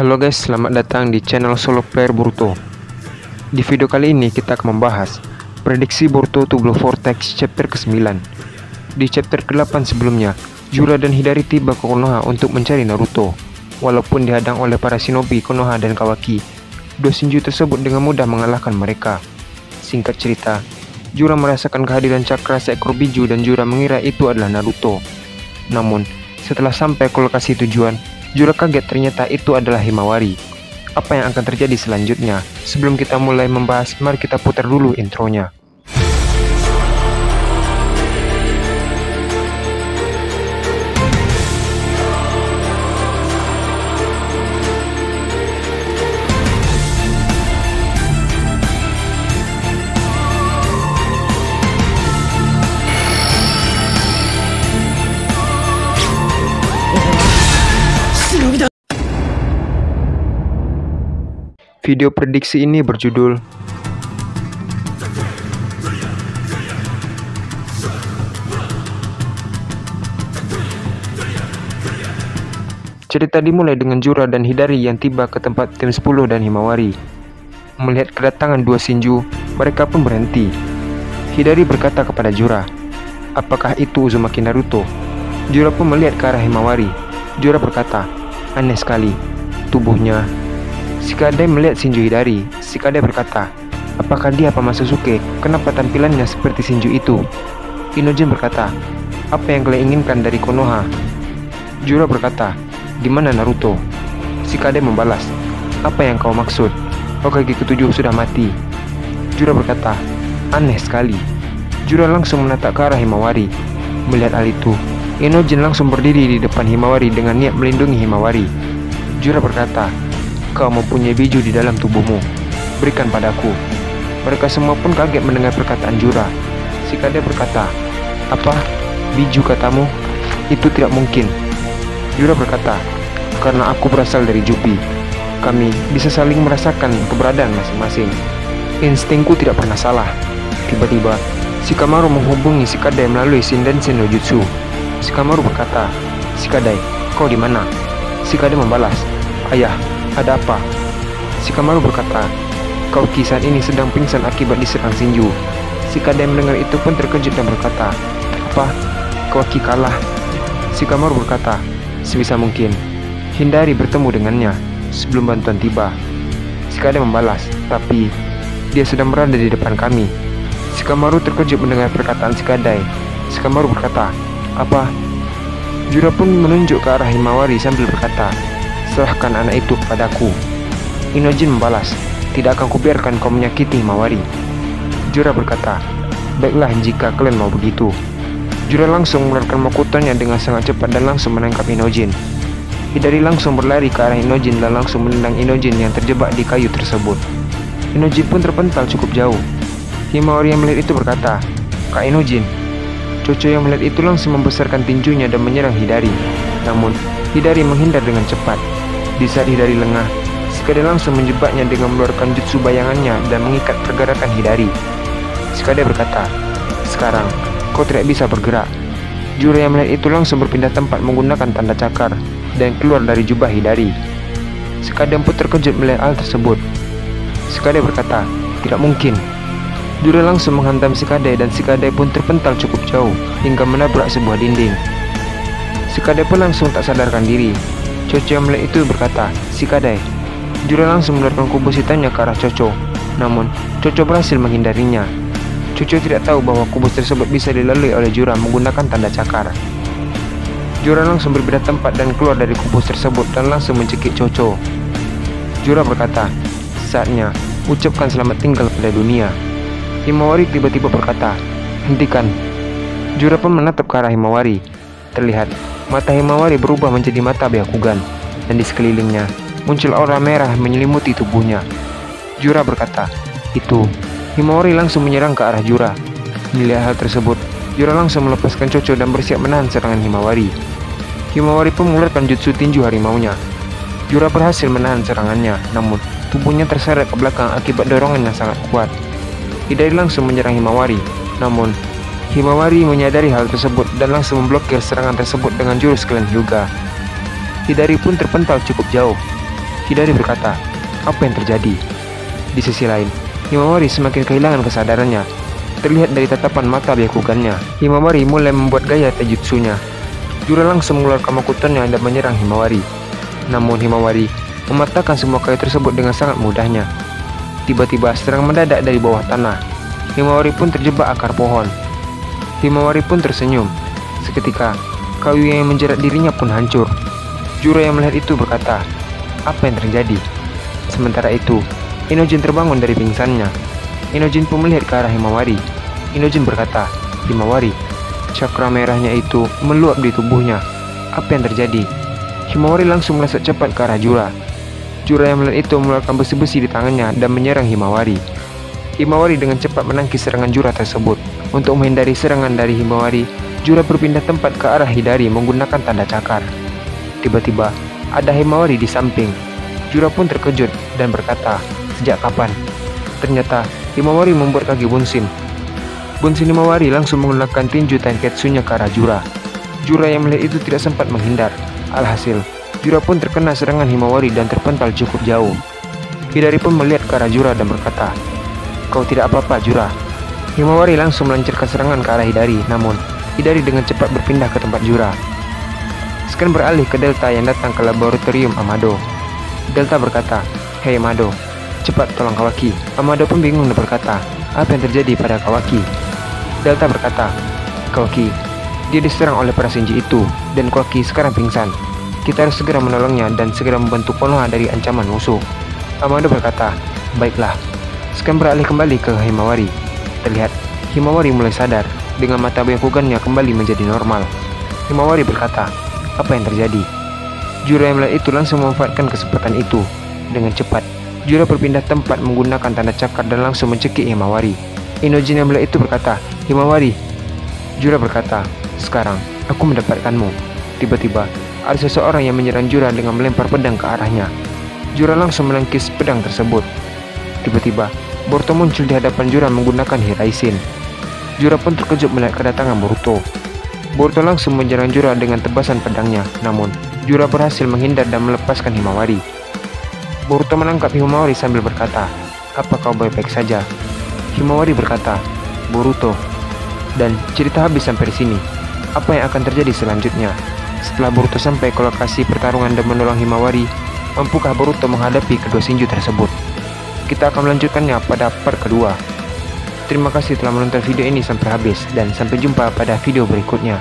Halo guys, selamat datang di channel Solo Player Boruto. Di video kali ini kita akan membahas prediksi Boruto to Blue Vortex chapter ke-9. Di chapter ke-8 sebelumnya, Jura dan Hidari tiba ke Konoha untuk mencari Naruto. Walaupun dihadang oleh para shinobi Konoha dan Kawaki, dua Shinju tersebut dengan mudah mengalahkan mereka. Singkat cerita, Jura merasakan kehadiran cakra seekor biju dan Jura mengira itu adalah Naruto. Namun, setelah sampai ke lokasi tujuan, Jura kaget ternyata itu adalah Himawari. Apa yang akan terjadi selanjutnya? Sebelum kita mulai membahas, mari kita putar dulu intronya. Video prediksi ini berjudul Cerita dimulai dengan Jura dan Hidari yang tiba ke tempat tim 10 dan Himawari. Melihat kedatangan dua Shinju, mereka pun berhenti. Hidari berkata kepada Jura, "Apakah itu Uzumaki Naruto?" Jura pun melihat ke arah Himawari. Jura berkata, "Aneh sekali, tubuhnya." Shikadai melihat Shinju Hidari. Shikadai berkata, "Apakah dia paman Sasuke? Kenapa tampilannya seperti Shinju itu?" Inojin berkata, "Apa yang kalian inginkan dari Konoha?" Jura berkata, "Di mana Naruto?" Shikadai membalas, "Apa yang kau maksud? Hokage ke-7 sudah mati." Jura berkata, "Aneh sekali." Jura langsung menatap ke arah Himawari. Melihat hal itu, Inojin langsung berdiri di depan Himawari dengan niat melindungi Himawari. Jura berkata, "Kau mempunyai biju di dalam tubuhmu. Berikan padaku." Mereka semua pun kaget mendengar perkataan Jura. Shikadai berkata, "Apa? Biju katamu? Itu tidak mungkin." Jura berkata, "Karena aku berasal dari Jupi. Kami bisa saling merasakan keberadaan masing-masing. Instingku tidak pernah salah." Tiba-tiba, Shikamaru menghubungi Shikadai melalui Shindensen no Jutsu. Shikamaru berkata, "Shikadai, kau di mana?" Shikadai membalas, "Ayah, ada apa?" Shikamaru berkata, "Kawaki saat ini sedang pingsan akibat diserang Shinju." Shikadai mendengar itu pun terkejut dan berkata, "Apa? Kawaki kalah?" Shikamaru berkata, "Sebisa mungkin hindari bertemu dengannya sebelum bantuan tiba." Shikadai membalas, "Tapi dia sedang berada di depan kami." Shikamaru terkejut mendengar perkataan Shikadai. Shikamaru berkata, "Apa?" Jura pun menunjuk ke arah Himawari sambil berkata, "Serahkan anak itu kepadaku." Inojin membalas, "Tidak akan kubiarkan kau menyakiti Himawari." Jura berkata, "Baiklah jika kalian mau begitu." Jura langsung mengeluarkan Mokutonnya dengan sangat cepat dan langsung menangkap Inojin. Hidari langsung berlari ke arah Inojin dan langsung menendang Inojin yang terjebak di kayu tersebut. Inojin pun terpental cukup jauh. Himawari yang melihat itu berkata, "Kak Inojin." Chocho yang melihat itu langsung membesarkan tinjunya dan menyerang Hidari. Namun, Hidari menghindar dengan cepat. Di saat Hidari lengah, Shikadai langsung menjebaknya dengan mengeluarkan jutsu bayangannya dan mengikat pergerakan Hidari. Shikadai berkata, "Sekarang, kau tidak bisa bergerak." Jura yang melihat itu langsung berpindah tempat menggunakan tanda cakar dan keluar dari jubah Hidari. Shikadai pun terkejut melihat hal tersebut. Shikadai berkata, "Tidak mungkin." Jura langsung menghantam Shikadai dan Shikadai pun terpental cukup jauh hingga menabrak sebuah dinding. Shikadai pun langsung tak sadarkan diri. Chocho yang melihat itu berkata, "Shikadai." Jura langsung mengeluarkan kubus hitamnya ke arah Chocho. Namun, Chocho berhasil menghindarinya. Chocho tidak tahu bahwa kubus tersebut bisa dilalui oleh Jura menggunakan tanda cakar. Jura langsung berbeda tempat dan keluar dari kubus tersebut dan langsung mencekik Chocho. Jura berkata, "Saatnya ucapkan selamat tinggal pada dunia." Himawari tiba-tiba berkata, "Hentikan." Jura pun menatap ke arah Himawari. Terlihat mata Himawari berubah menjadi mata Byakugan, dan di sekelilingnya muncul aura merah menyelimuti tubuhnya. Jura berkata, "Itu." Himawari langsung menyerang ke arah Jura. Melihat hal tersebut, Jura langsung melepaskan Chocho dan bersiap menahan serangan Himawari. Himawari pun mengeluarkan jutsu tinju harimaunya. Jura berhasil menahan serangannya, namun tubuhnya terseret ke belakang akibat dorongan yang sangat kuat. Hidari langsung menyerang Himawari, namun Himawari menyadari hal tersebut dan langsung memblokir serangan tersebut dengan jurus Clan Hyuga. Hidari pun terpental cukup jauh. Hidari berkata, "Apa yang terjadi?" Di sisi lain, Himawari semakin kehilangan kesadarannya. Terlihat dari tatapan mata Byakugannya, Himawari mulai membuat gaya taijutsunya. Jura langsung mengeluarkan makutonnya dan menyerang Himawari. Namun Himawari mematahkan semua kayu tersebut dengan sangat mudahnya. Tiba-tiba serangan mendadak dari bawah tanah. Himawari pun terjebak akar pohon. Himawari pun tersenyum. Seketika, kayu yang menjerat dirinya pun hancur. Jura yang melihat itu berkata, "Apa yang terjadi?" Sementara itu, Inojin terbangun dari pingsannya. Inojin pun melihat ke arah Himawari. Inojin berkata, "Himawari, cakra merahnya itu meluap di tubuhnya. Apa yang terjadi?" Himawari langsung melesat cepat ke arah Jura. Jura yang melihat itu mengeluarkan besi-besi di tangannya dan menyerang Himawari. Himawari dengan cepat menangkis serangan Jura tersebut. Untuk menghindari serangan dari Himawari, Jura berpindah tempat ke arah Hidari menggunakan tanda cakar. Tiba-tiba, ada Himawari di samping. Jura pun terkejut dan berkata, "Sejak kapan?" Ternyata, Himawari membuat kaki Bunshin. Bunshin Himawari langsung menggunakan tinju Tenketsunya ke arah Jura. Jura yang melihat itu tidak sempat menghindar. Alhasil, Jura pun terkena serangan Himawari dan terpental cukup jauh. Hidari pun melihat ke arah Jura dan berkata, "Kau tidak apa-apa, Jura." Himawari langsung melancarkan serangan ke arah Hidari, namun Hidari dengan cepat berpindah ke tempat Jura. Sekarang beralih ke Delta yang datang ke laboratorium Amado. Delta berkata, "Hei Amado, cepat tolong Kawaki." Amado pun bingung dan berkata, "Apa yang terjadi pada Kawaki?" Delta berkata, "Kawaki, dia diserang oleh para Shinji itu, dan Kawaki sekarang pingsan. Kita harus segera menolongnya dan segera membantu Konoha dari ancaman musuh." Amado berkata, "Baiklah." Sekarang beralih kembali ke Himawari. Terlihat, Himawari mulai sadar, dengan mata Byakugannya kembali menjadi normal. Himawari berkata, "Apa yang terjadi?" Jura yang melihat itu langsung memanfaatkan kesempatan itu. Dengan cepat, Jura berpindah tempat menggunakan tanda cakar dan langsung mencekik Himawari. Inojin yang melihat itu berkata, "Himawari." Jura berkata, "Sekarang, aku mendapatkanmu." Tiba-tiba, ada seseorang yang menyerang Jura dengan melempar pedang ke arahnya. Jura langsung menangkis pedang tersebut. Tiba-tiba, Boruto muncul di hadapan Jura menggunakan Hiraisin. Jura pun terkejut melihat kedatangan Boruto. Boruto langsung menyerang Jura dengan tebasan pedangnya, namun Jura berhasil menghindar dan melepaskan Himawari. Boruto menangkap Himawari sambil berkata, "Apa kau baik-baik saja?" Himawari berkata, "Boruto." Dan cerita habis sampai di sini. Apa yang akan terjadi selanjutnya? Setelah Boruto sampai ke lokasi pertarungan dan menolong Himawari, mampukah Boruto menghadapi kedua Shinju tersebut? Kita akan melanjutkannya pada part kedua. Terima kasih telah menonton video ini sampai habis dan sampai jumpa pada video berikutnya.